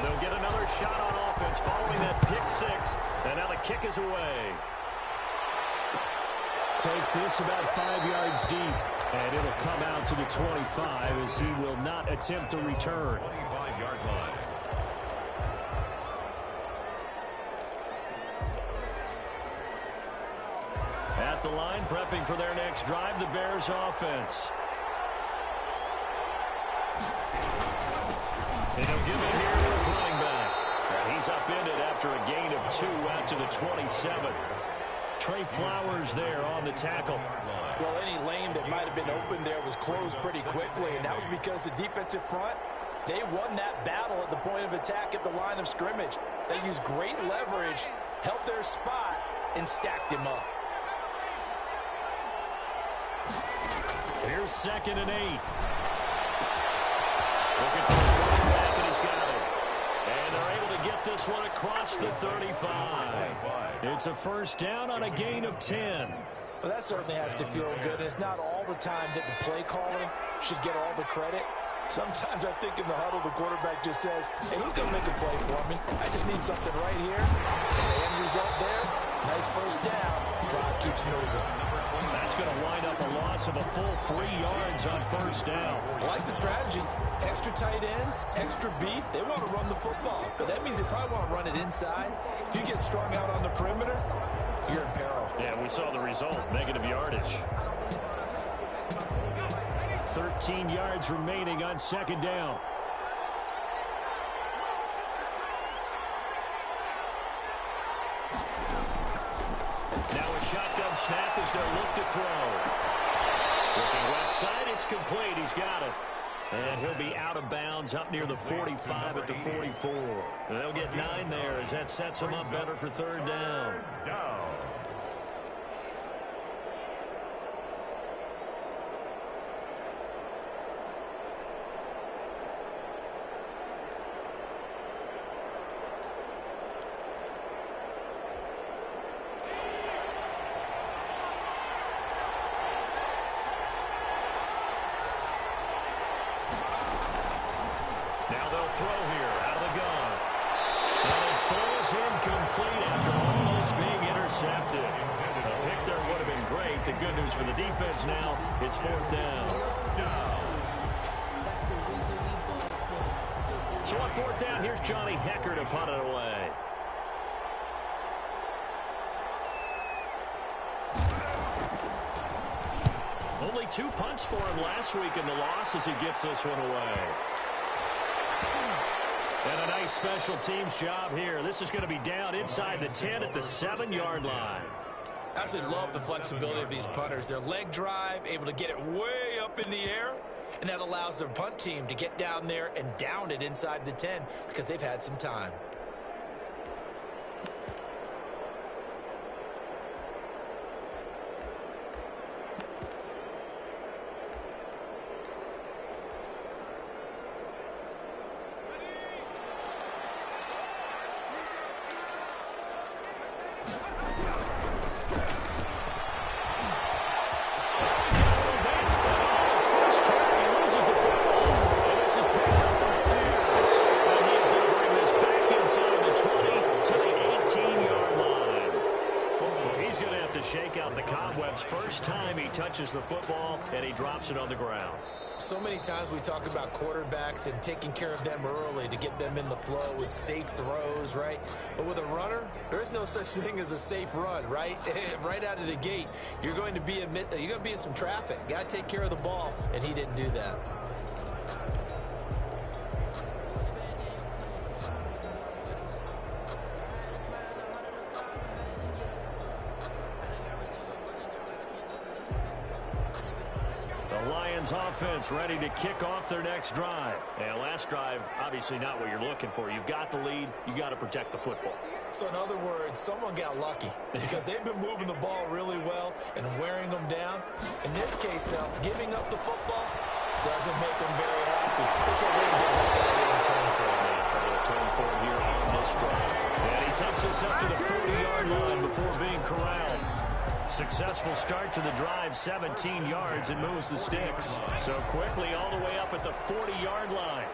And they'll get another shot on offense following that pick six. And now the kick is away. Takes this about 5 yards deep. And it'll come out to the 25 as he will not attempt to return. 25-yard line. At the line, prepping for their next drive, the Bears offense. And they'll give it here to his running back. And he's upended after a gain of 2 out to the 27. Trey Flowers there on the tackle. Well, any lane that might have been open there was closed pretty quickly, and that was because the defensive front, they won that battle at the point of attack at the line of scrimmage. They used great leverage, held their spot, and stacked him up. Here's 2nd and 8. Looking for his running back, and he's got it. And they're able to get this one across the 35. It's a first down on a gain of 10. Well, that certainly has to feel good. It's not all the time that the play caller should get all the credit. Sometimes I think in the huddle, the quarterback just says, hey, who's going to make a play for me? I just need something right here. And the end result there, nice first down. Drive keeps moving. That's going to wind up a loss of a full 3 yards on first down. I like the strategy. Extra tight ends, extra beef. They want to run the football. But that means they probably want to run it inside. If you get strung out on the perimeter, you're in peril. Yeah, we saw the result. Negative yardage. 13 yards remaining on 2nd down. Now a shotgun snap as they'll look to throw. Looking left side, it's complete. He's got it. And he'll be out of bounds up near the 45 at the 44. And they'll get 9 there as that sets him up better for 3rd down. Throw here out of the gun. And it falls incomplete after almost being intercepted. A pick there would have been great. The good news for the defense now, it's 4th down. So on 4th down, here's Johnny Hecker to punt it away. Only 2 punts for him last week in the loss as he gets this one away. And a nice special teams job here. This is going to be down inside the 10 at the 7-yard line. Absolutely love the flexibility of these punters. Their leg drive, able to get it way up in the air, and that allows their punt team to get down there and down it inside the 10 because they've had some time. Touches the football, and he drops it on the ground. So many times we talk about quarterbacks and taking care of them early to get them in the flow with safe throws, right? But with a runner, there is no such thing as a safe run, right? Right out of the gate, you're going to be in some traffic. Got to take care of the ball, and he didn't do that. Offense ready to kick off their next drive. And last drive, obviously not what you're looking for. You've got the lead. You got to protect the football. So in other words, someone got lucky because they've been moving the ball really well and wearing them down. In this case, though, giving up the football doesn't make them very happy. They can't wait to get back out there and return for it. Trying to return for it here on this drive. And he takes this up to the 40-yard line before being corralled. Successful start to the drive, 17 yards, and moves the sticks. So quickly all the way up at the 40-yard line.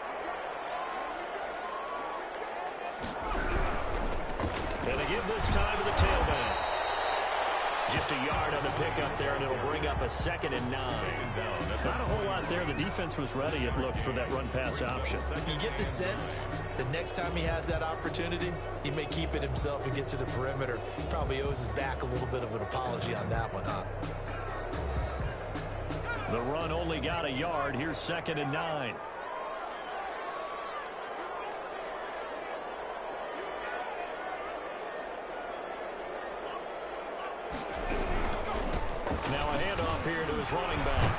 And they give this time to the tailback. Just a yard on the pickup there, and it'll bring up a 2nd and 9. Not a whole lot there. The defense was ready, it looked, for that run-pass option. You get the sense that next time he has that opportunity, he may keep it himself and get to the perimeter. Probably owes his back a little bit of an apology on that one, huh? The run only got a yard. Here's 2nd and 9. Now a handoff here to his running back.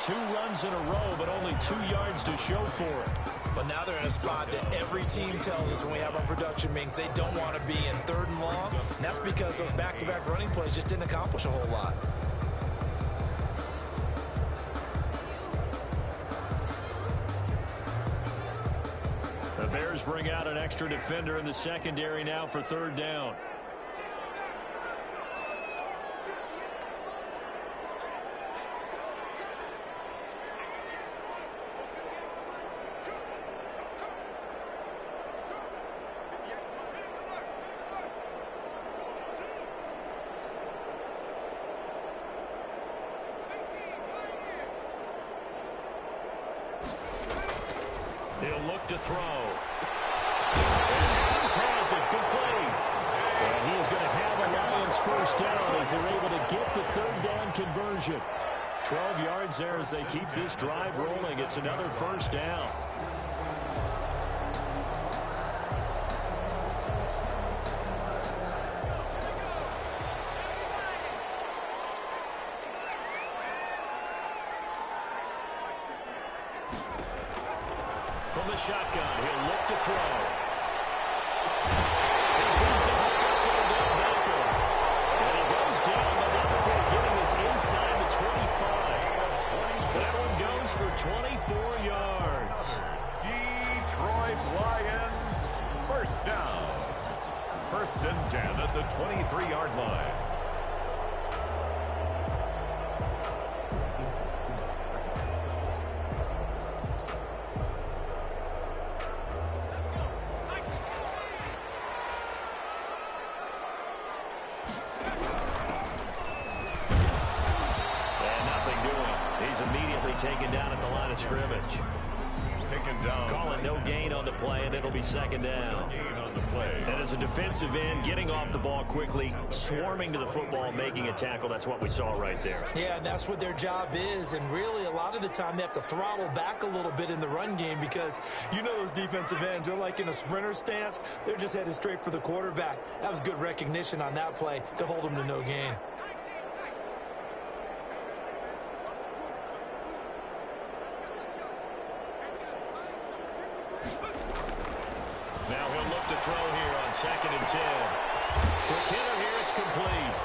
2 runs in a row, but only 2 yards to show for it. But now they're in a spot that every team tells us when we have our production meetings they don't want to be in 3rd and long. And that's because those back-to-back running plays just didn't accomplish a whole lot. The Bears bring out an extra defender in the secondary now for 3rd down. He'll look to throw. And has it complete. And he is going to have a Lions 1st down as they're able to get the 3rd down conversion. 12 yards there as they keep this drive rolling. It's another 1st down. From the shotgun, he'll look to throw. He's going to hook up to Odell Beckham. And he goes down, but not before getting us inside the 25. That one goes for 24 yards. Detroit Lions, 1st down. 1st and 10 at the 23-yard line. Taken down at the line of scrimmage. Taken down. Call it no gain on the play, and it'll be 2nd down. Gain on the play. And as a defensive end, getting off the ball quickly, swarming to the football, making a tackle, that's what we saw right there. Yeah, and that's what their job is. And really, a lot of the time, they have to throttle back a little bit in the run game because you know those defensive ends, they're like in a sprinter stance. They're just headed straight for the quarterback. That was good recognition on that play to hold them to no gain. Now he'll look to throw here on 2nd and 10. Quick hitter here, it's complete.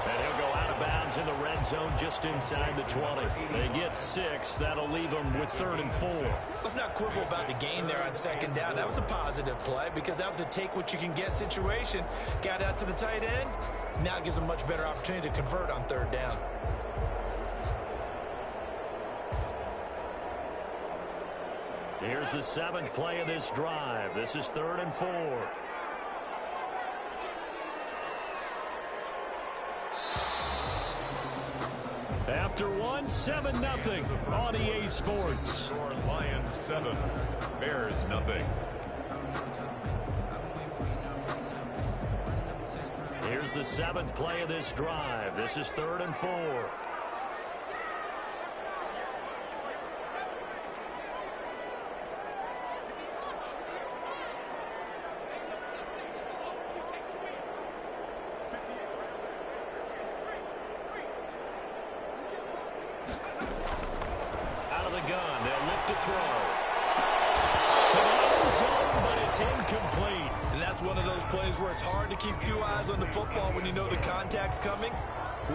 And he'll go out of bounds in the red zone just inside the 20. They get 6. That'll leave them with 3rd and 4. Let's not quibble about the gain there on 2nd down. That was a positive play because that was a take-what-you-can-get situation. Got out to the tight end. Now it gives them a much better opportunity to convert on 3rd down. Here's the 7th play of this drive. This is 3rd and 4. After 7-0 on EA Sports. Lions 7, Bears nothing. Here's the 7th play of this drive. This is 3rd and 4. Gun. They'll look to throw. To the end zone, but it's incomplete. And that's one of those plays where it's hard to keep 2 eyes on the football when you know the contact's coming,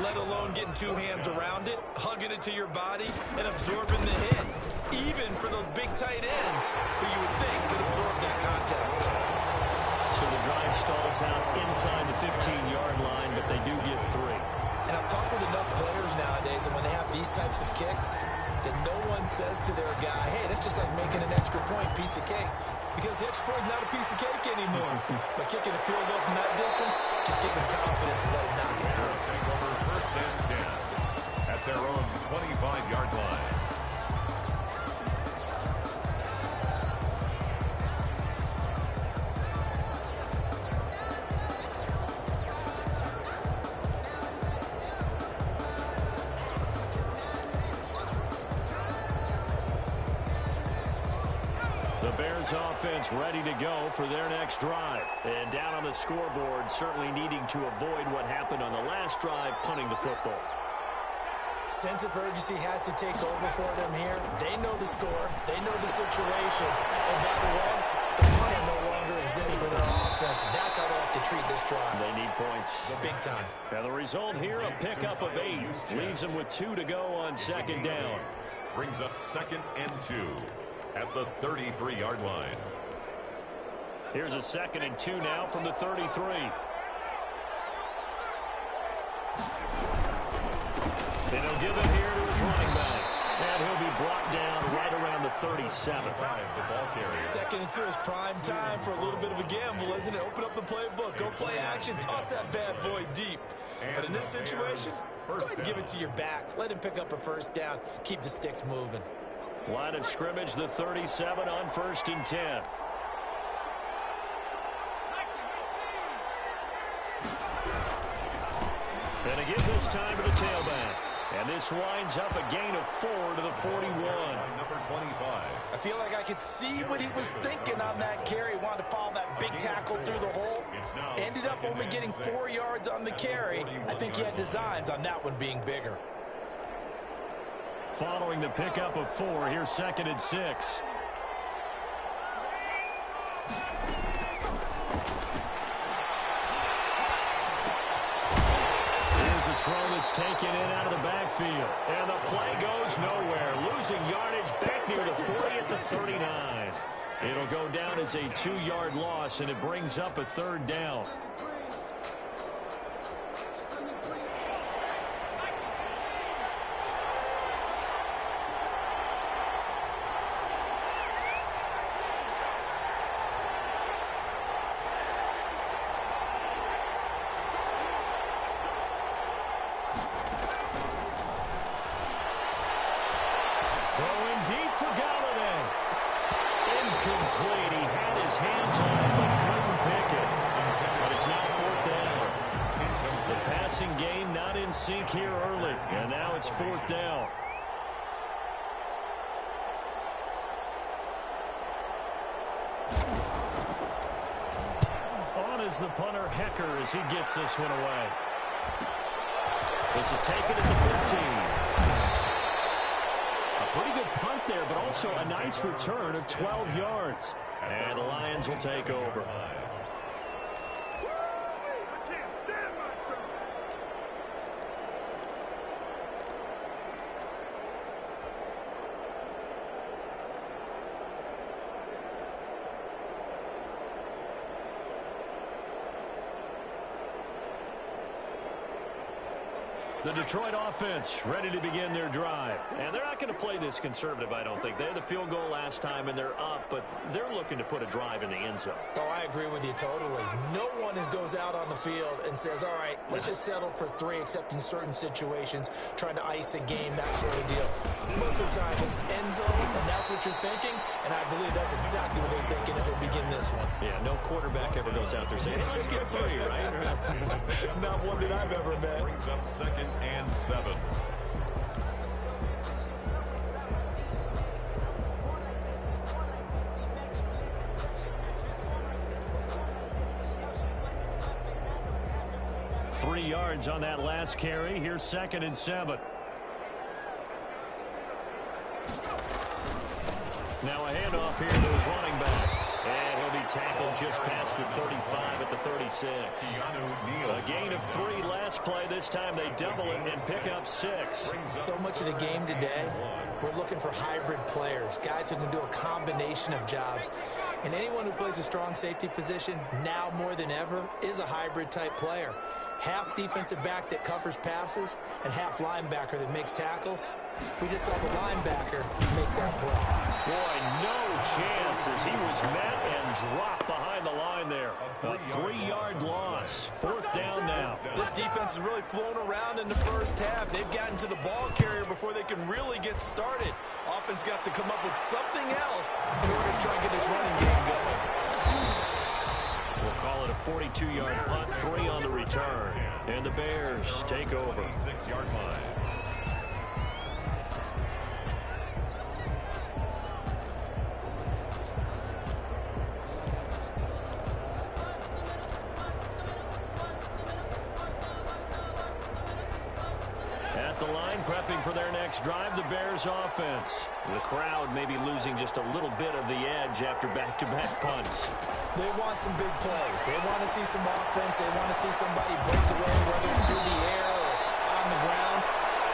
let alone getting 2 hands around it, hugging it to your body, and absorbing the hit. Even for those big tight ends who you would think could absorb that contact. So the drive stalls out inside the 15-yard line, but they do get 3. And I've talked with enough players nowadays, and when they have these types of kicks, that no one says to their guy, hey, that's just like making an extra point, piece of cake. Because the extra point is not a piece of cake anymore. But kicking a field goal from that distance, just give them confidence and let them knock it through. Take over first and 10 at their own 25-yard line. The Bears offense ready to go for their next drive. And down on the scoreboard, certainly needing to avoid what happened on the last drive, punting the football. Sense of urgency has to take over for them here. They know the score. They know the situation. And by the way, the punter no longer exists for their offense. That's how they have to treat this drive. They need points. Big time. And the result here, a pickup of 8. Leaves them with 2 to go on second down. Brings up 2nd and 2 at the 33-yard line. Here's a 2nd and 2 now from the 33. And he'll give it here to his running back. And he'll be brought down right around the 37. The ball carrier. 2nd and 2 is prime time for a little bit of a gamble, isn't it? Open up the playbook. Go play action. Toss that bad boy deep. But in this situation, go ahead and give it to your back. Let him pick up a first down. Keep the sticks moving. Line of scrimmage, the 37 on 1st and 10. And again this time to the tailback. And this winds up a gain of 4 to the 41. Number 25. I feel like I could see what he was thinking on that carry. Wanted to follow that big tackle through the hole. Ended up only getting 4 yards on the carry. I think he had designs on that one being bigger. Following the pickup of 4, here's 2nd and 6. Here's a throw that's taken in out of the backfield. And the play goes nowhere. Losing yardage back near the 40 at the 39. It'll go down as a 2-yard loss, and it brings up a 3rd down. Throwing deep for Galladay. Incomplete. He had his hands on it, but couldn't pick it. But it's now 4th down. The passing game not in sync here early, and now it's 4th down. On is the punter, Hecker, as he gets this one away. This is taken at the 15. Pretty good punt there, but also a nice return of 12 yards. And the Lions will take over. The Detroit offense ready to begin their drive. And they're not going to play this conservative, I don't think. They had the field goal last time, and they're up, but they're looking to put a drive in the end zone. Oh, I agree with you totally. No one goes out on the field and says, all right, let's just settle for 3, except in certain situations, trying to ice a game, that sort of deal. Most of the time, it's end zone, and that's what you're thinking, and I believe that's exactly what they're thinking as they begin this one. Yeah, no quarterback ever goes out there saying, hey, let's get 3, right? Not one that I've ever met. Brings up 2nd and 7. Three yards on that last carry. Here's 2nd and 7. Now a handoff here to his running back. And he'll be tackle just past the 35 at the 36. A gain of 3 last play. This time they double it and pick up 6. So much of the game today, we're looking for hybrid players, guys who can do a combination of jobs. And anyone who plays a strong safety position, now more than ever, is a hybrid type player. Half defensive back that covers passes and half linebacker that makes tackles. We just saw the linebacker make that play. Boy, no chance as he was met and dropped behind the line there. A 3-yard loss. 4th down now. This defense has really flown around in the first half. They've gotten to the ball carrier before they can really get started. Offense got to come up with something else in order to try and get this running game going. We'll call it a 42-yard punt, 3 on the return. And the Bears take over. 6-yard line. At the line, prepping for their next drive, the Bears offense. The crowd may be losing just a little bit of the edge after back-to-back punts. They want some big plays. They want to see some offense. They want to see somebody break away, whether it's through the air or on the ground.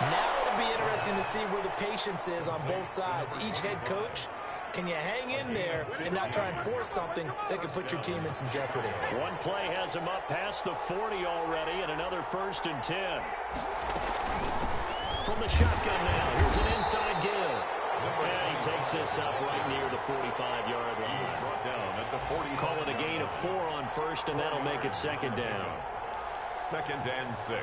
Now it'll be interesting to see where the patience is on both sides. Each head coach, can you hang in there and not try and force something that could put your team in some jeopardy? One play has him up past the 40 already, and another 1st and 10. From the shotgun now, here's an inside give. And he takes this up right near the 45-yard line. Brought down at the 40. Call it a gain of 4 on 1st, and that'll make it 2nd down. 2nd and 6.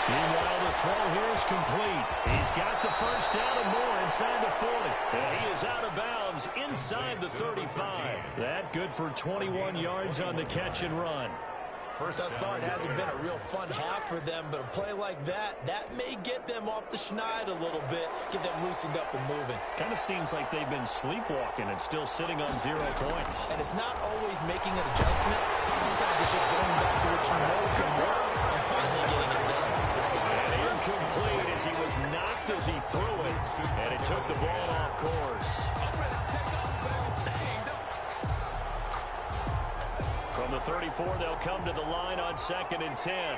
Meanwhile, the throw here is complete. He's got the 1st down and more inside the 40. And he is out of bounds inside the 35. That good for 21 yards on the catch and run. Thus far, it hasn't been a real fun half for them, but a play like that may get them off the schneid a little bit, get them loosened up and moving. Kind of seems like they've been sleepwalking and still sitting on 0 points. And it's not always making an adjustment. Sometimes it's just going back to what you know can work and finally getting it done. And incomplete as he was knocked as he threw it, and it took the ball off course. From the 34, they'll come to the line on 2nd and 10.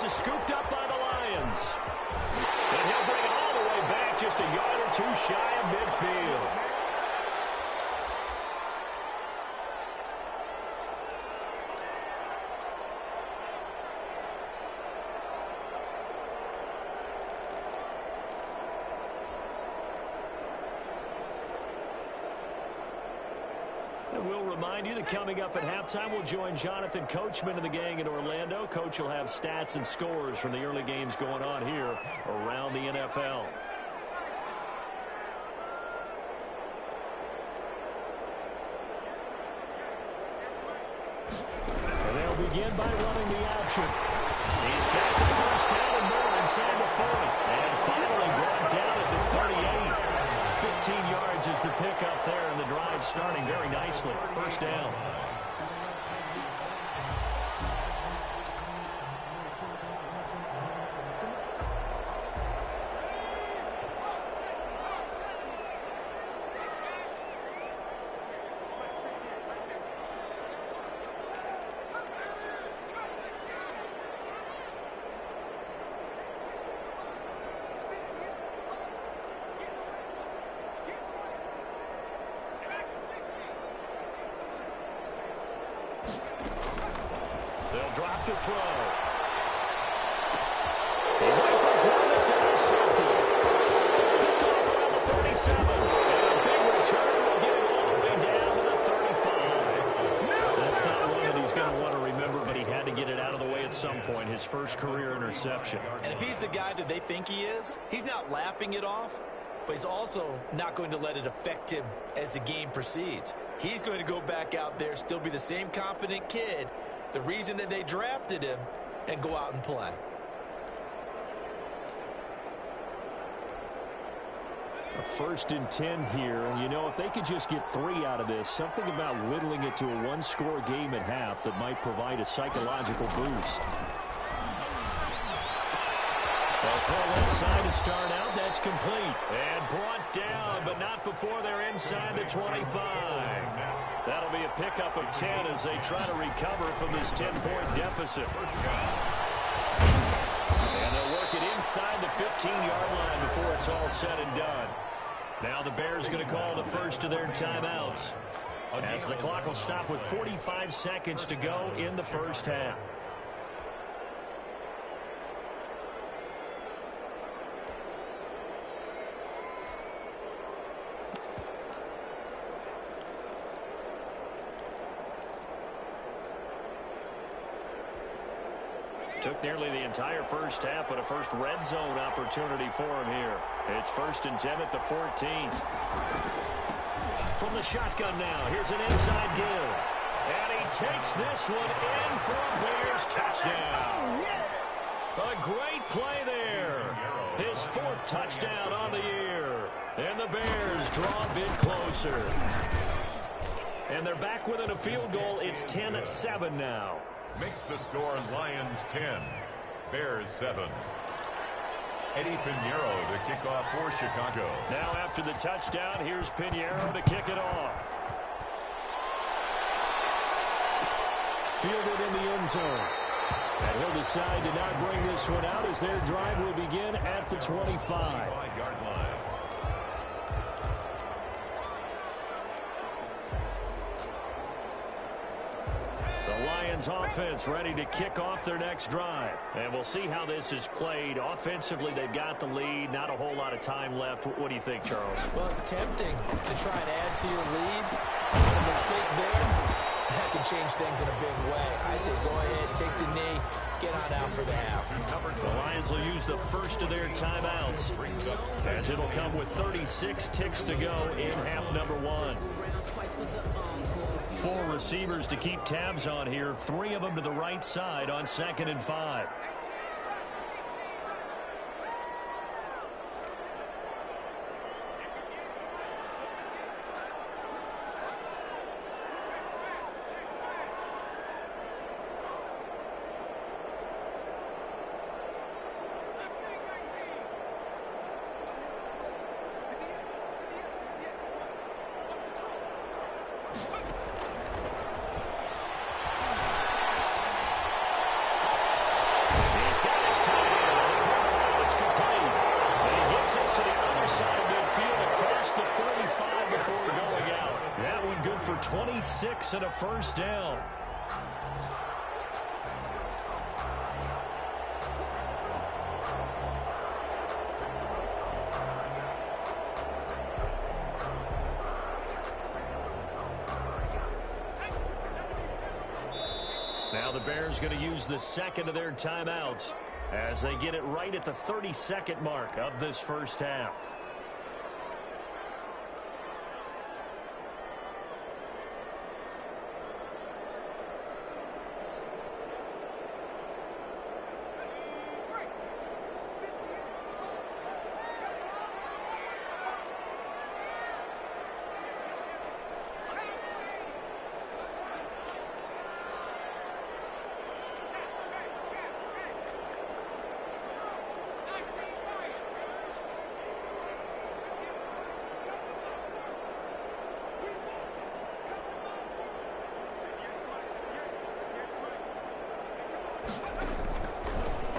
Is scooped up by the Lions. And he'll bring it all the way back just a yard or 2 shy of midfield. And we'll remind you that coming up at halftime, we'll join Jonathan Coachman and the gang in Orlando. Coach will have stats and scores from the early games going on here around the NFL. And they'll begin by running the option. He's got the 1st down and more inside the 40. And finally brought down at the 38. 15 yards is the pickup there, and the drive starting very nicely. 1st down. They'll drop to throw. He rifles one that's intercepted. Picked off around the 37. And a big return will get him all the way down to the 35. That's not one that he's going to want to remember, but he had to get it out of the way at some point. His first career interception. And if he's the guy that they think he is, he's not laughing it off. but he's also not going to let it affect him as the game proceeds. He's going to go back out there, still be the same confident kid, the reason that they drafted him, and go out and play. A 1st and 10 here, and you know, if they could just get 3 out of this, something about whittling it to a one-score game at half that might provide a psychological boost. They'll throw left side to start out. That's complete. And brought down, but not before they're inside the 25. That'll be a pickup of 10 as they try to recover from this 10-point deficit. And they'll work it inside the 15-yard line before it's all said and done. Now the Bears going to call the first of their timeouts, as the clock will stop with 45 seconds to go in the first half. Took nearly the entire first half, but a first red zone opportunity for him here. It's 1st and 10 at the 14. From the shotgun now, here's an inside give. And he takes this one in for a Bears touchdown. A great play there. His 4th touchdown on the year. And the Bears draw a bit closer. And they're back within a field goal. It's 10-7 now. Makes the score Lions 10, Bears 7. Eddie Pinheiro to kick off for Chicago. Now after the touchdown, here's Pinheiro to kick it off. Fielded in the end zone. And he'll decide to not bring this one out as their drive will begin at the 25. 5-yard line. The Lions offense ready to kick off their next drive. And we'll see how this is played. Offensively, they've got the lead. Not a whole lot of time left. What do you think, Charles? Well, it's tempting to try and add to your lead. A mistake there, that can change things in a big way. I say go ahead, take the knee, get on out for the half. The Lions will use the first of their timeouts, as it'll come with 36 ticks to go in half number 1. 4 receivers to keep tabs on here. 3 of them to the right side on 2nd and 5. Good for 26 and a first down. Now the Bears going to use the second of their timeouts as they get it right at the 30-second mark of this first half.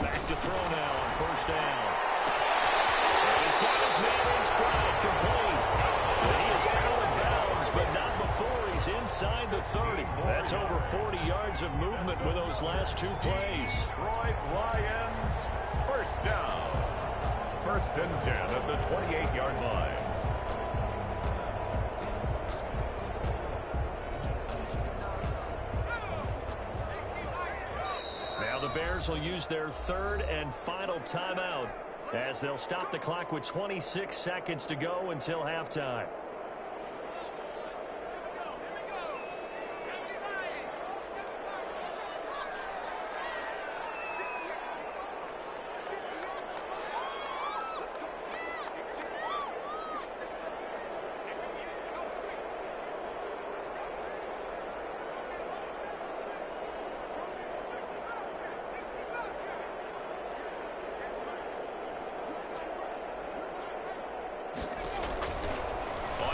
Back to throw now on first down. And he's got his man in stride, complete. And he is out of bounds, but not before he's inside the 30. That's over 40 yards of movement with those last 2 plays. Detroit Lions, first down. 1st and 10 at the 28-yard line. Now the Bears will use their 3rd and final timeout as they'll stop the clock with 26 seconds to go until halftime.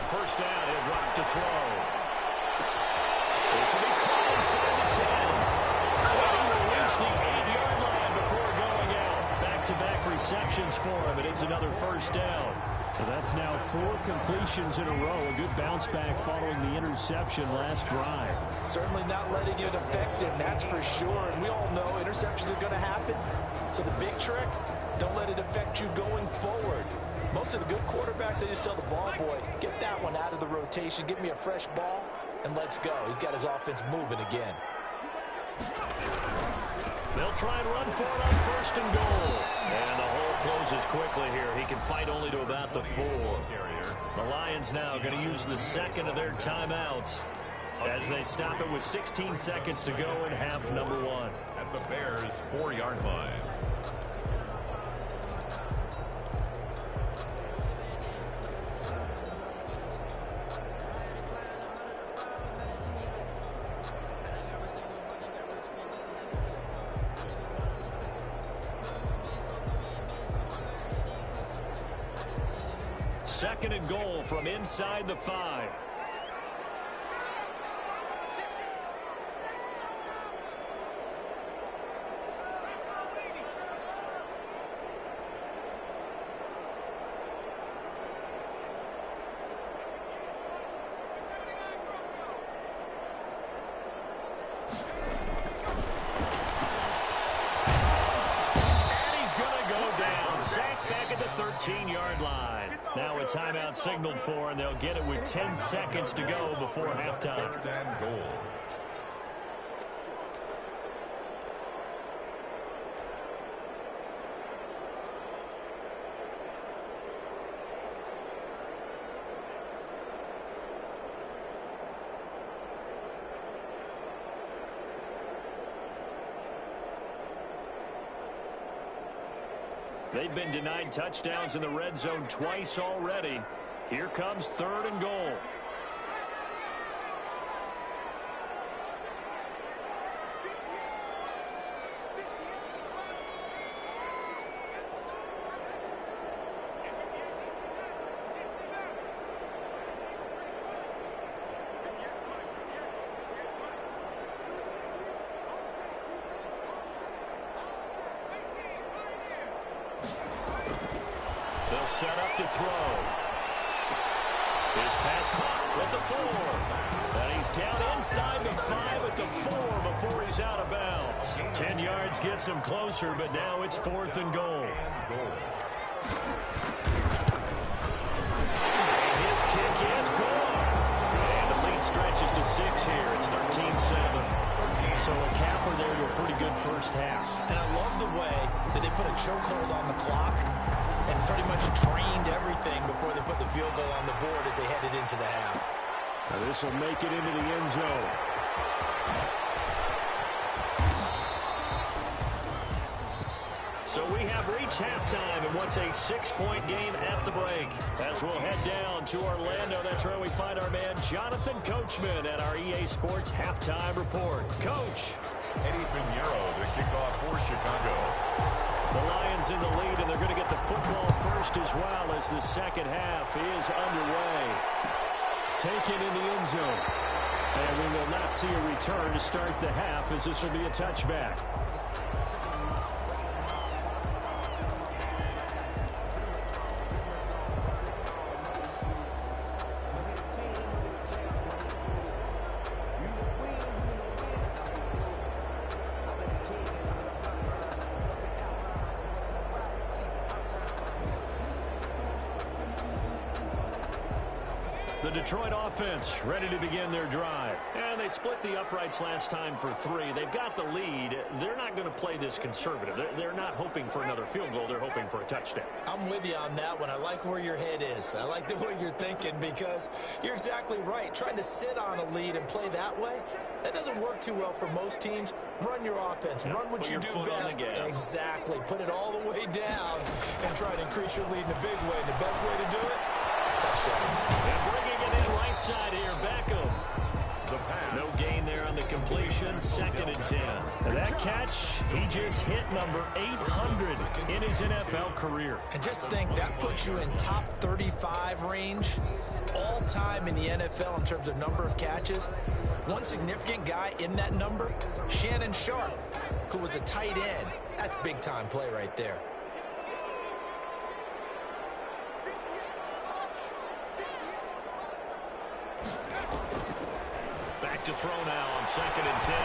First down, he'll drop to throw. This will be caught inside the 10. Well, he will reach the 8-yard line before going out. Back-to-back receptions for him, and it's another first down. Well, that's now 4 completions in a row. A good bounce back following the interception last drive. Certainly not letting it affect him, that's for sure. And we all know interceptions are going to happen. So the big trick, don't let it affect you going forward. Most of the good quarterbacks, they just tell the ball boy, get that one out of the rotation, give me a fresh ball, and let's go. He's got his offense moving again. They'll try and run for it on first and goal. And the hole closes quickly here. He can fight only to about the 4. The Lions now going to use the second of their timeouts as they stop it with 16 seconds to go in half number 1. At the Bears' 4-yard line. Second and goal from inside the 5. And he's going to go down. Sacked back at the 13-yard line. Now a timeout signaled for, and they'll get it with 10 seconds to go before halftime. Third and goal. They've been denied touchdowns in the red zone twice already. Here comes third and goal. They'll set up to throw. His pass caught at the 4. And he's down inside the 5 at the 4 before he's out of bounds. 10 yards gets him closer, but now it's 4th and goal. And his kick is gone. And the lead stretches to 6 here. It's 13-7. So a capper there to a pretty good first half. And I love the way that they put a chokehold on the clock and pretty much drained everything before they put the field goal on the board as they headed into the half. Now this will make it into the end zone. So we have reached halftime in what's a 6-point game at the break. As we'll head down to Orlando, that's where we find our man Jonathan Coachman at our EA Sports Halftime Report. Coach. Eddie Pinheiro to kick off for Chicago. The Lions in the lead, and they're going to get the football first as well as the second half is underway. Taken in the end zone. And we will not see a return to start the half, as this will be a touchback. The Detroit offense ready to begin their drive. And they split the uprights last time for 3. They've got the lead. They're not going to play this conservative. They're not hoping for another field goal. They're hoping for a touchdown. I'm with you on that one. I like where your head is. I like the way you're thinking because you're exactly right. Trying to sit on a lead and play that way, that doesn't work too well for most teams. Run your offense. Run what you do best. Exactly. Put it all the way down and try to increase your lead in a big way. And the best way to do it, touchdowns. And bringing it in right side here, Beckham. No gain there on the completion, 2nd and 10. And that catch, he just hit number 800 in his NFL career. And just think, that puts you in top 35 range all time in the NFL in terms of number of catches. One significant guy in that number, Shannon Sharp, who was a tight end. That's big-time play right there. To throw now on 2nd and 10.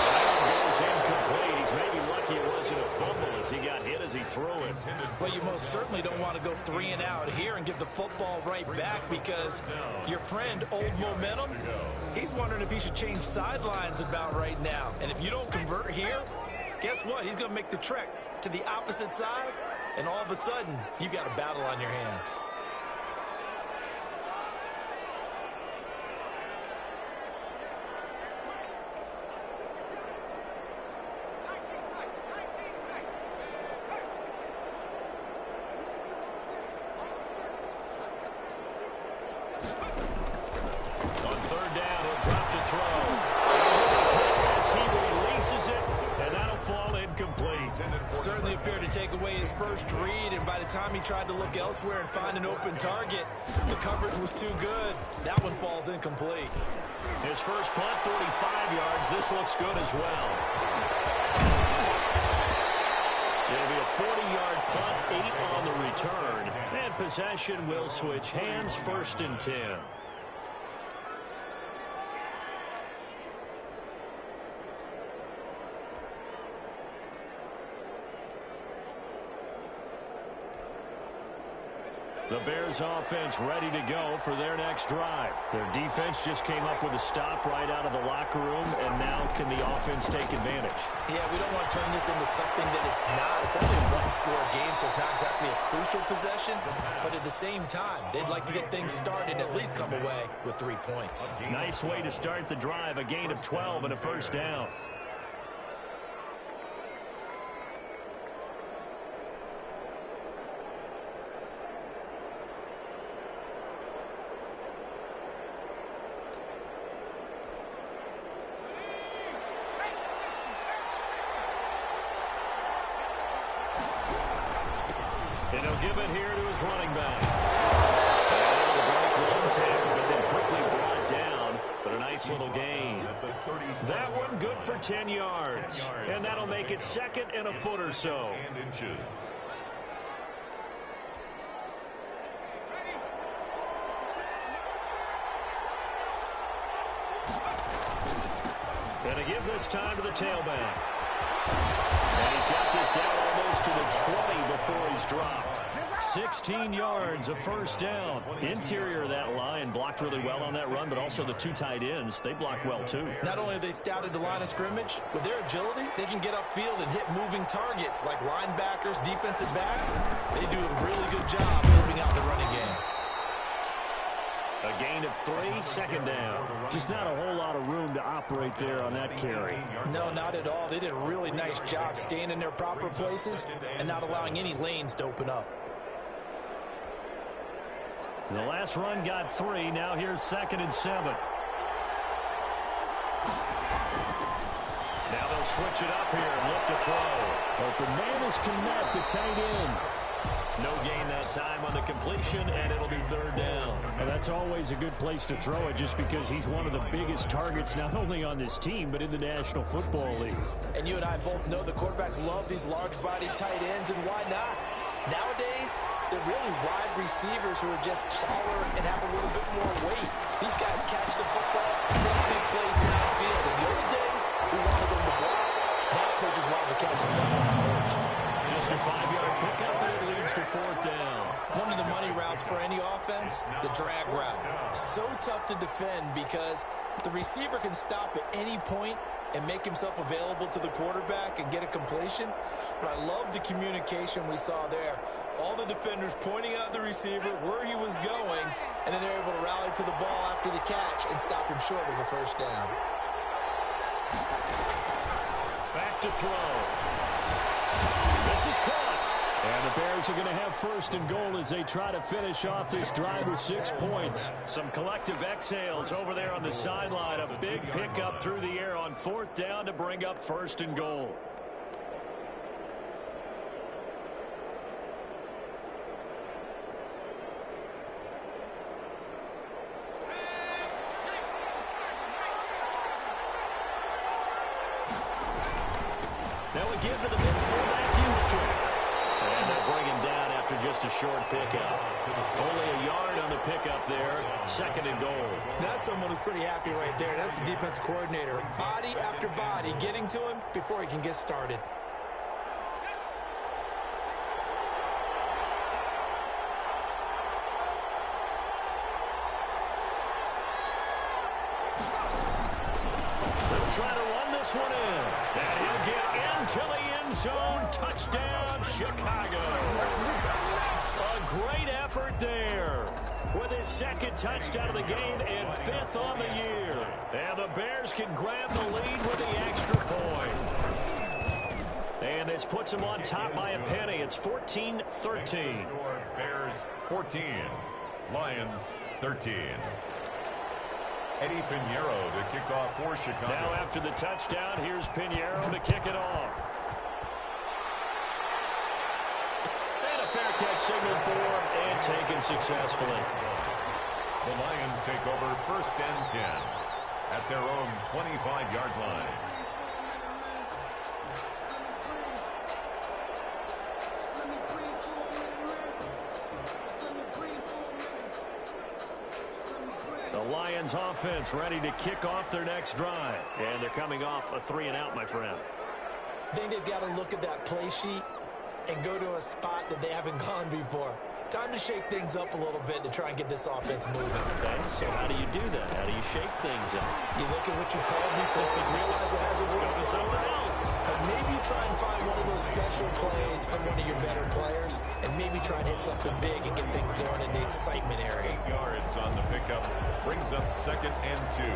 That goes incomplete. He's maybe lucky it wasn't a fumble as he got hit as he threw it. Well, you most certainly don't want to go 3 and out here and give the football right back because your friend, Old Momentum, he's wondering if he should change sidelines about right now. And if you don't convert here, guess what? He's going to make the trek to the opposite side, and all of a sudden, you've got a battle on your hands. Certainly appeared to take away his first read, and by the time he tried to look elsewhere and find an open target, the coverage was too good. That one falls incomplete. His first punt, 45 yards. This looks good as well. It'll be a 40-yard punt, 8 on the return. And possession will switch hands, 1st and 10. The Bears offense ready to go for their next drive. Their defense just came up with a stop right out of the locker room, and now can the offense take advantage? Yeah, we don't want to turn this into something that it's not. It's only a one-score game, so it's not exactly a crucial possession. But at the same time, they'd like to get things started and at least come away with 3 points. Nice way to start the drive, a gain of 12 and a 1st down. And he'll give it here to his running back. And he'll break 1 tackle, but then quickly brought down. But a nice little gain. That one good for 10 yards. And that'll make it 2nd and a foot or so. And a give this time to the tailback. And he's got this down almost to the 20 before he's dropped. 16 yards, a 1st down. Interior of that line blocked really well on that run, but also the 2 tight ends, they blocked well too. Not only have they scouted the line of scrimmage, with their agility, they can get upfield and hit moving targets like linebackers, defensive backs. They do a really good job moving out the running game. A gain of 3, 2nd down. Just not a whole lot of room to operate there on that carry. No, not at all. They did a really nice job staying in their proper places and not allowing any lanes to open up. The last run got 3. Now here's 2nd and 7. Now they'll switch it up here and look to throw. Open man is connect. It's tight end. No gain that time on the completion, and it'll be 3rd down. And that's always a good place to throw it just because he's one of the biggest targets not only on this team but in the National Football League. And you and I both know the quarterbacks love these large-bodied tight ends, and why not? Nowadays, they're really wide receivers who are just taller and have a little bit more weight. These guys catch the football, make big plays downfield. In the old days, we wanted them to block. Now coaches want to catch the football first. Just a 5-yard pickup. up, and it leads to 4th down. One of the money routes for any offense, the drag route. So tough to defend because the receiver can stop at any point and make himself available to the quarterback and get a completion. But I love the communication we saw there. All the defenders pointing out the receiver, where he was going, and then they're able to rally to the ball after the catch and stop him short of the 1st down. Back to throw. This is caught. And the Bears are going to have 1st and goal as they try to finish off this drive with 6 points. Some collective exhales over there on the sideline. A big pickup through the air on 4th down to bring up 1st and goal. Now we give to the mid fullback Juszczyk. And they'll bring him down after just a short pickup. Only a yard on the pickup there. 2nd and goal. That's someone who's pretty happy right there. That's the defense coordinator. Body after body getting to him before he can get started. They'll try to run this one in. And he'll get into the end zone. Touchdown, Chicago. A great effort there. With his 2nd touchdown of the game and 5th on the year. And the Bears can grab the lead with the extra point. And this puts them on top by a penny. It's 14-13. Bears 14, Lions 13. Eddie Pinheiro to kick off for Chicago. Now after the touchdown, here's Pinheiro to kick it off. And a fair catch signaled for and taken successfully. The Lions take over 1st and 10 at their own 25-yard line. The Lions offense ready to kick off their next drive. And they're coming off a 3-and-out, my friend. I think they've got to look at that play sheet and go to a spot that they haven't gone before. Time to shake things up a little bit to try and get this offense moving. Okay, so how do you do that? How do you shake things up? You look at what you called before and realize it hasn't worked somewhere else. And maybe you try and find one of those special plays from one of your better players and maybe try and hit something big and get things going in the excitement area. 8 yards on the pickup brings up 2nd and 2.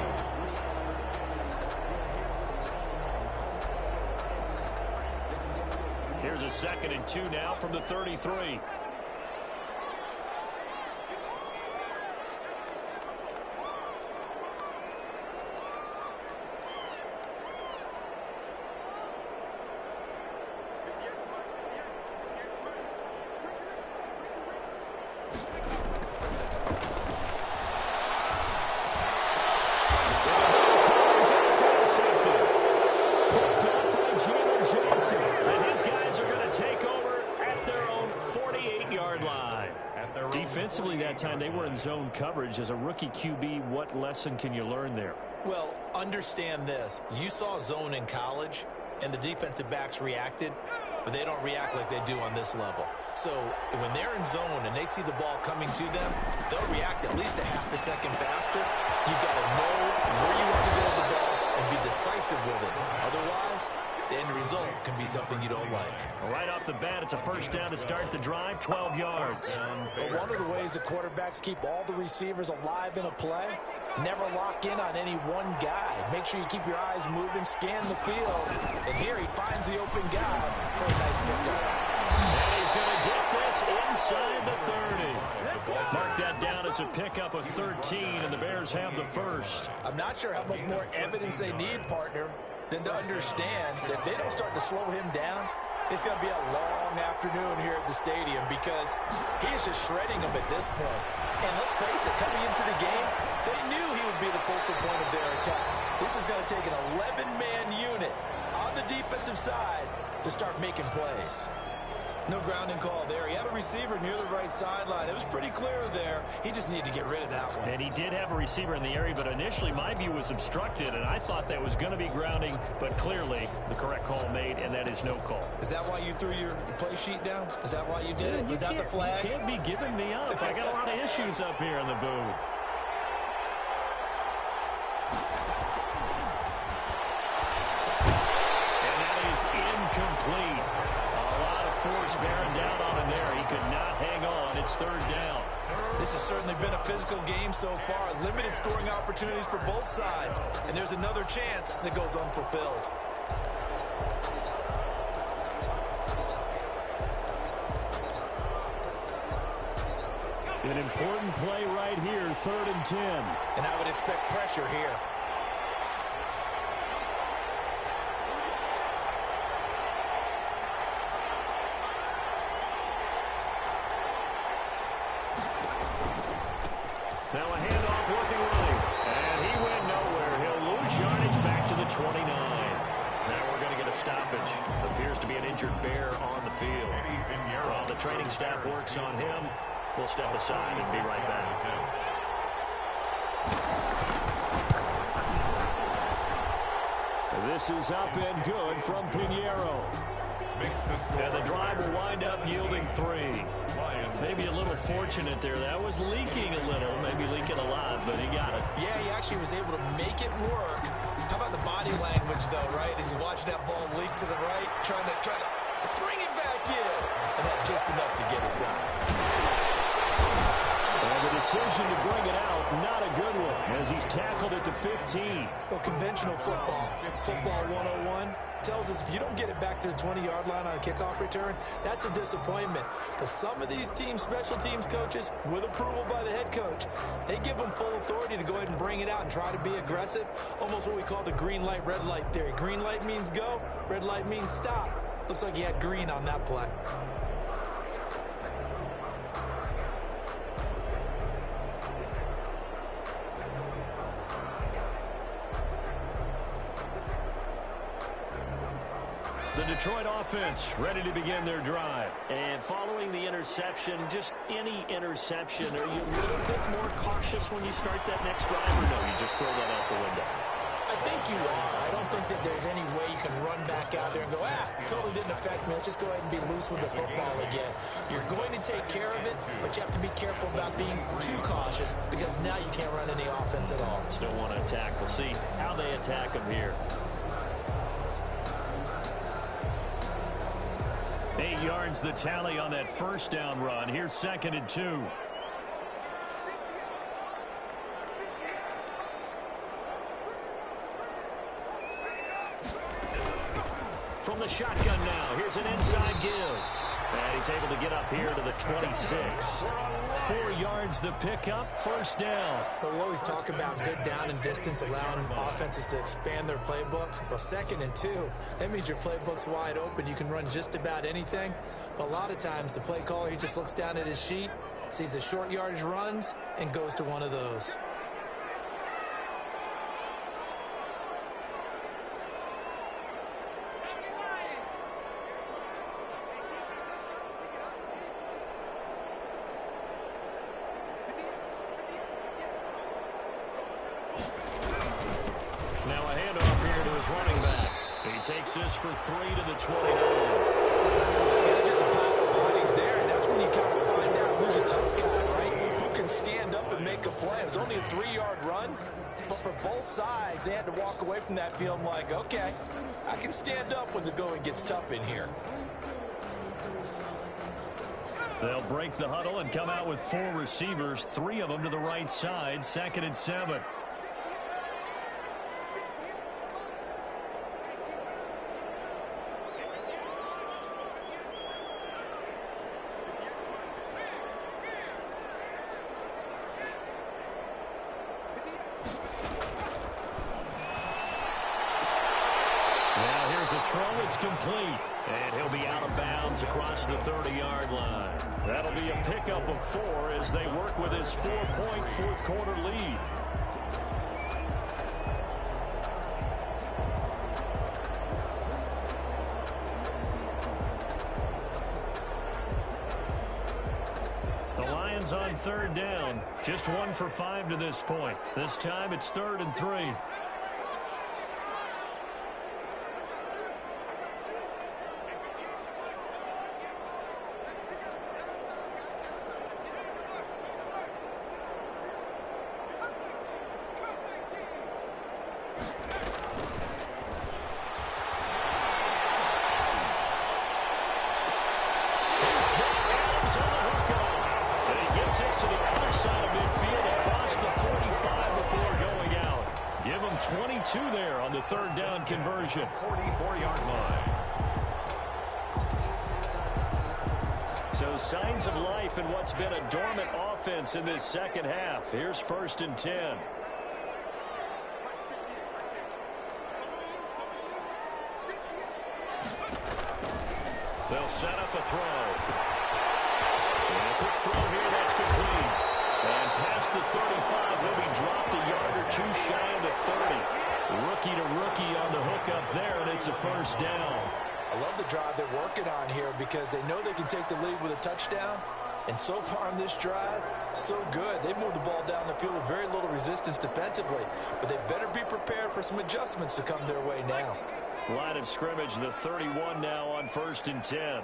Here's a 2nd and 2 now from the 33. Defensively that time, they were in zone coverage. As a rookie QB, what lesson can you learn there? Well, understand this. You saw zone in college, and the defensive backs reacted, but they don't react like they do on this level. So when they're in zone and they see the ball coming to them, they'll react at least a half a second faster. You've got to know where you want to go with the ball and be decisive with it. Otherwise, the end result can be something you don't like. Right off the bat, it's a 1st down to start the drive, 12 yards. But one of the ways the quarterbacks keep all the receivers alive in a play, never lock in on any one guy. Make sure you keep your eyes moving, scan the field. And here he finds the open guy for a nice pickup. And he's going to get this inside the 30. Mark that down as a pickup of 13, and the Bears have the 1st. I'm not sure how much more evidence they need, partner, than to understand that if they don't start to slow him down, it's going to be a long afternoon here at the stadium because he is just shredding them at this point. And let's face it, coming into the game, they knew he would be the focal point of their attack. This is going to take an 11-man unit on the defensive side to start making plays. No grounding call there. He had a receiver near the right sideline. It was pretty clear there. He just needed to get rid of that one. And he did have a receiver in the area, but initially my view was obstructed, and I thought that was going to be grounding, but clearly the correct call made, and that is no call. Is that why you threw your play sheet down? Is that why you did it? Was that the flag? You can't be giving me up. I got a lot of issues up here in the booth. Incomplete. A lot of force bearing down on him there. He could not hang on. It's third down. This has certainly been a physical game so far. Limited scoring opportunities for both sides. And there's another chance that goes unfulfilled. An important play right here, 3rd and 10. And I would expect pressure here. Now a handoff working right. And he went nowhere. He'll lose yardage back to the 29. Now we're going to get a stoppage. Appears to be an injured Bear on the field. While the training staff works on him, we'll step aside and be right back. This is up and good from Pinheiro. And the drive will wind up yielding 3. Maybe a little fortunate there. That was leaking a little, maybe leaking a lot, but he got it. Yeah, he actually was able to make it work. How about the body language, though, right? As he's watching that ball leak to the right, trying to bring it back in. And had just enough to get it done. And the decision to bring it out, not a good one, as he's tackled at the 15. Well, conventional football 101, tells us if you don't get it back to the 20-yard line on a kickoff return, that's a disappointment. But some of these team special teams coaches, with approval by the head coach, they give them full authority to go ahead and bring it out and try to be aggressive. Almost what we call the green light, red light theory. Green light means go, red light means stop. Looks like he had green on that play. The Detroit offense ready to begin their drive. And following the interception, just any interception, are you a little bit more cautious when you start that next drive, or no, you just throw that out the window? I think you are. I don't think that there's any way you can run back out there and go, totally didn't affect me. Let's just go ahead and be loose with the football again. You're going to take care of it, but you have to be careful about being too cautious because now you can't run any offense at all. Still want to attack. We'll see how they attack him here. 8 yards the tally on that first down run. Here's 2nd and 2. From the shotgun now, here's an inside give. And he's able to get up here to the 26. 4 yards the pickup, first down. But we always talk about good down and distance, allowing offenses to expand their playbook. Well, 2nd and 2, that means your playbook's wide open. You can run just about anything. But a lot of times, the play caller, he just looks down at his sheet, sees the short yardage runs, and goes to one of those. Takes this for 3 to the 29. There's just a pile of bodies there, and that's when you kind of find out who's a tough guy, right? Who can stand up and make a play. It was only a 3-yard run, but for both sides, they had to walk away from that field like, okay, I can stand up when the going gets tough in here. They'll break the huddle and come out with 4 receivers, 3 of them to the right side, 2nd and 7. A throw, it's complete, and he'll be out of bounds across the 30-yard line. That'll be a pickup of 4 as they work with his 4-point fourth-quarter lead. third down. Just 1 for 5 to this point. This time it's 3rd and 3. There on the third down conversion. 44-yard line. So signs of life in what's been a dormant offense in this second half. Here's 1st and 10. They'll set up a throw. And a quick throw here, that's complete. And past the 35, will be dropped a yard or 2 shy of the 30. Rookie to rookie on the hook up there, and it's a 1st down. I love the drive they're working on here because they know they can take the lead with a touchdown. And so far on this drive, so good. They've moved the ball down the field with very little resistance defensively. But they better be prepared for some adjustments to come their way now. Line of scrimmage, the 31 now on 1st and 10.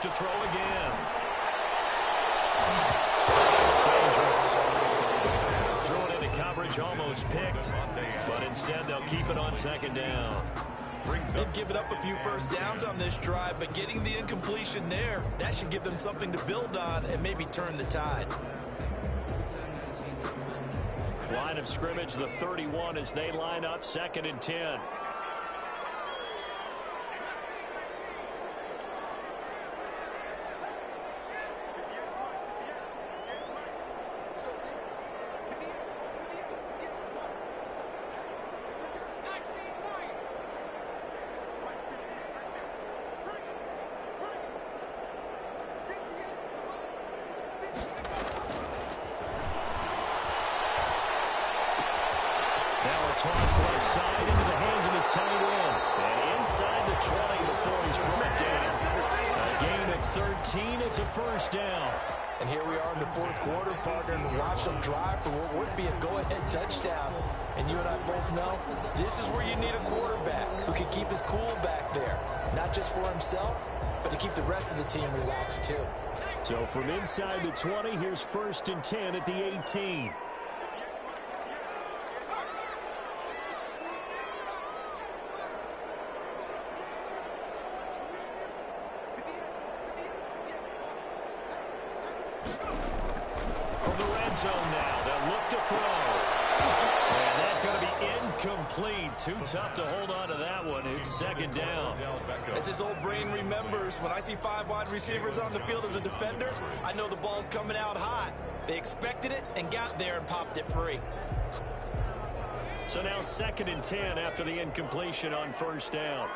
To throw again. It's dangerous. Thrown into coverage, almost picked, but instead they'll keep it on 2nd down. They've given up a few first downs on this drive, but getting the incompletion there, that should give them something to build on and maybe turn the tide. Line of scrimmage, the 31 as they line up 2nd and 10. Toss left side into the hands of his tight end. And inside the 20 before he's brought down. A gain of 13. It's a 1st down. And here we are in the 4th quarter, partner, and watch them drive for what would be a go-ahead touchdown. And you and I both know this is where you need a quarterback who can keep his cool back there. Not just for himself, but to keep the rest of the team relaxed too. So from inside the 20, here's 1st and 10 at the 18. Zone now. They'll look to throw. And that's going to be incomplete. Too tough to hold on to that one. It's 2nd down. As his old brain remembers, when I see 5 wide receivers on the field as a defender, I know the ball's coming out hot. They expected it and got there and popped it free. So now 2nd and 10 after the incompletion on 1st down.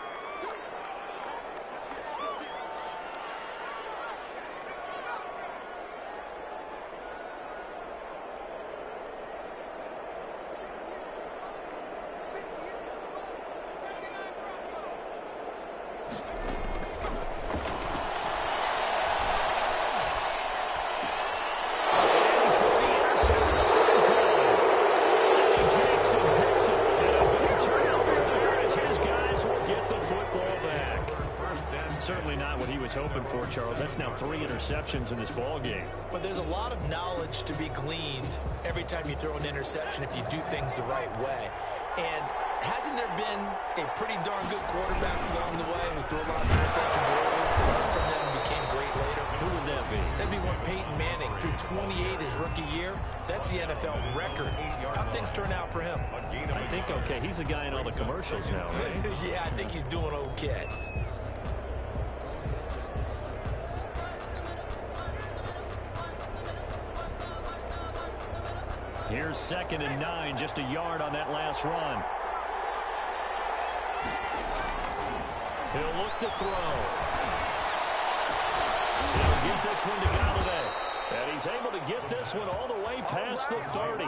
Certainly not what he was hoping for, Charles. That's now 3 interceptions in this ball game. But there's a lot of knowledge to be gleaned every time you throw an interception if you do things the right way. And hasn't there been a pretty darn good quarterback along the way who threw a lot of interceptions early, learned from them, and became great later? Who would that be? That'd be one Peyton Manning threw 28 his rookie year. That's the NFL record. How'd things turn out for him? I think okay. He's a guy in all the commercials now, right? Yeah, I think he's doing okay. Here's 2nd and 9, just a yard on that last run. He'll look to throw. He'll get this one to Galladay. And he's able to get this one all the way past the 30.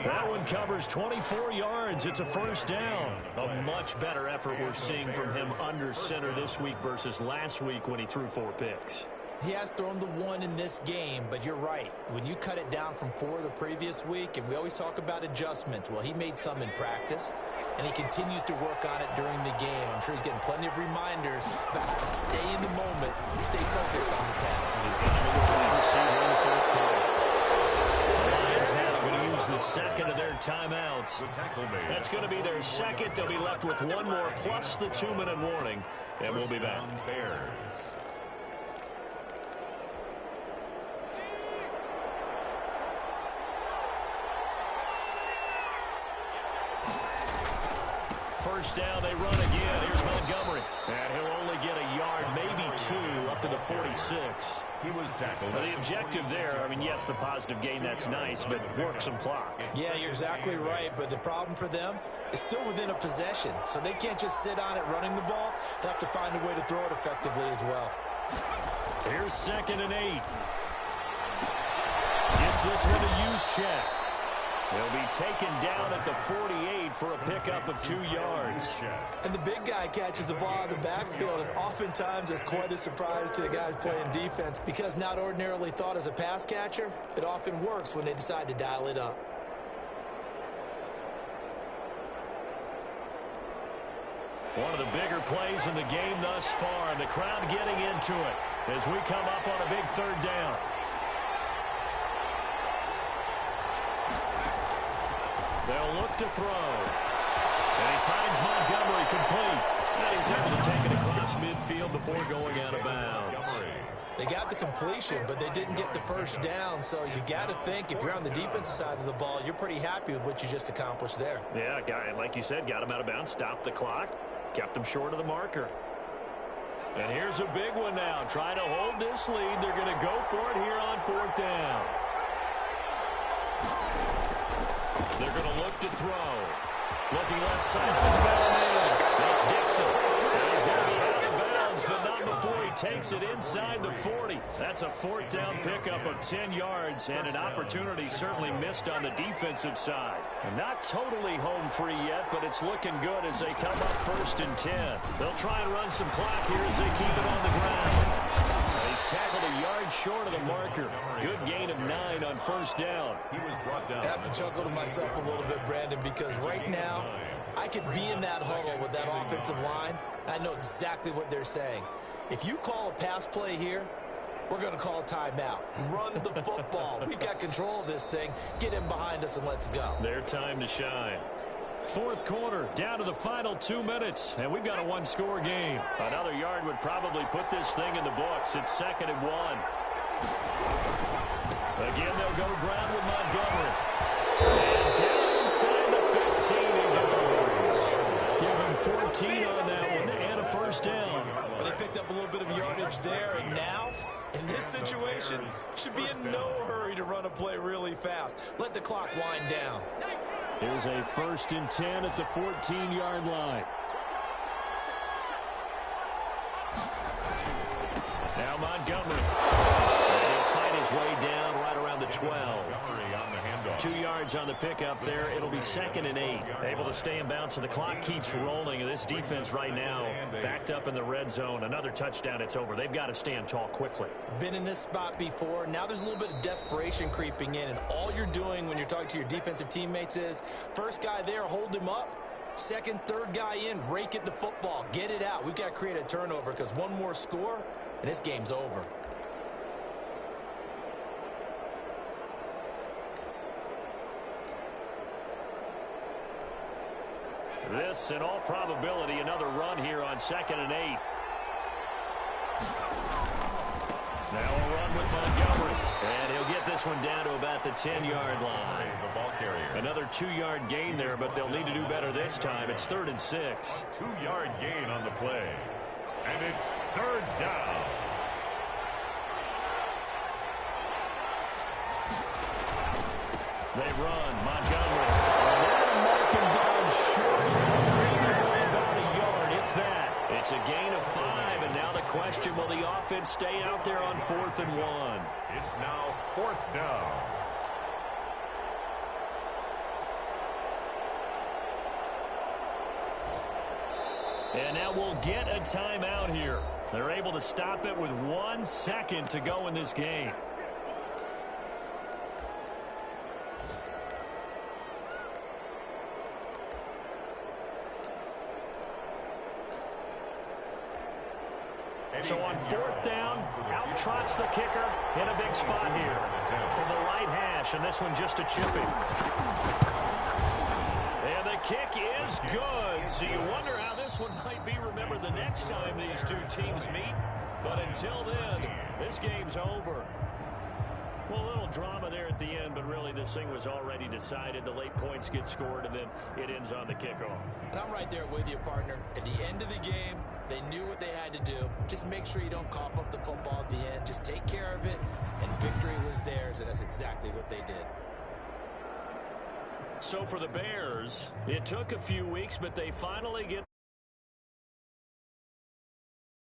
That one covers 24 yards. It's a first down. A much better effort we're seeing from him under center this week versus last week when he threw 4 picks. He has thrown the 1 in this game, but you're right. When you cut it down from 4 the previous week, and we always talk about adjustments, well, he made some in practice, and he continues to work on it during the game. I'm sure he's getting plenty of reminders about how to stay in the moment and stay focused on the task. He's got a new wide receiver in the 4th quarter. The Lions now going to use the second of their timeouts. That's going to be their second. They'll be left with 1 more plus the 2-minute warning, and we'll be back. Bears. First down, they run again. Here's Montgomery. And he'll only get a yard, maybe 2, up to the 46. He was tackled. Well, the objective there, I mean, yes, the positive gain, that's nice, but work some clock. Yeah, you're exactly right, but the problem for them is still within a possession, so they can't just sit on it running the ball. They have to find a way to throw it effectively as well. Here's 2nd and 8. Gets this with a use check. He'll be taken down at the 48 for a pickup of 2 yards. And the big guy catches the ball out of the backfield, and oftentimes it's quite a surprise to the guys playing defense because not ordinarily thought as a pass catcher, it often works when they decide to dial it up. One of the bigger plays in the game thus far, and the crowd getting into it as we come up on a big 3rd down. They'll look to throw. And he finds Montgomery complete. And he's able to take it across midfield before going out of bounds. They got the completion, but they didn't get the first down. So you got to think if you're on the defensive side of the ball, you're pretty happy with what you just accomplished there. Yeah, guy, like you said, got him out of bounds, stopped the clock, kept him short of the marker. And here's a big one now. Trying to hold this lead. They're going to go for it here on 4th down. They're going to look to throw. Looking left side. He's got a man. That's Dixon. And he's going to be out of bounds, but not before he takes it inside the 40. That's a 4th down pickup of 10 yards, and an opportunity certainly missed on the defensive side. And not totally home free yet, but it's looking good as they come up 1st and 10. They'll try and run some clock here as they keep it on the ground. He's tackled a yard short of the marker. Good gain of 9 on 1st down. He was brought down. I have to chuckle to myself a little bit, Brandon, because right now I could be in that huddle with that offensive line. I know exactly what they're saying. If you call a pass play here, we're going to call a timeout. Run the football. We've got control of this thing. Get him behind us and let's go. Their time to shine. 4th quarter, down to the final 2 minutes, and we've got a 1-score game. Another yard would probably put this thing in the books. It's 2nd and 1. Again, they'll go ground with Montgomery. And down inside the 15 he goes. Give him 14 on that one and a 1st down. Well, they picked up a little bit of yardage there, and now, in this situation, should be in no hurry to run a play really fast. Let the clock wind down. Here's a 1st and 10 at the 14-yard line. Now Montgomery. And he'll find his way down right around the 12. 2 yards on the pickup there. It'll be 2nd and 8. Able to stay in bounds, so the clock keeps rolling. This defense right now backed up in the red zone. Another touchdown, it's over. They've got to stand tall quickly. Been in this spot before. Now there's a little bit of desperation creeping in, and all you're doing when you're talking to your defensive teammates is first guy there, hold him up. Second, third guy in, rake at the football. Get it out. We've got to create a turnover because one more score, and this game's over. This, in all probability, another run here on 2nd and 8. Now a run with Montgomery. And he'll get this one down to about the 10-yard line. The ball carrier. Another 2-yard gain there, but they'll need to do better this time. It's 3rd and 6. 2-yard gain on the play. And it's 3rd down. They run. Montgomery. Mark him down short. Maybe by about a yard, if that. It's It's a gain of 5, and now the question, will the offense stay out there on 4th and 1? It's now 4th down. And now we'll get a timeout here. They're able to stop it with 1 second to go in this game. So on 4th down, out trots the kicker in a big spot here from the right hash, and this one just a chipping. And the kick is good. So you wonder how this one might be remembered the next time these two teams meet. But until then, this game's over. Well, a little drama there at the end, but really this thing was already decided. The late points get scored, and then it ends on the kickoff. And I'm right there with you, partner. At the end of the game, they knew what they had to do. Just make sure you don't cough up the football at the end. Just take care of it, and victory was theirs, and that's exactly what they did. So for the Bears, it took a few weeks, but they finally get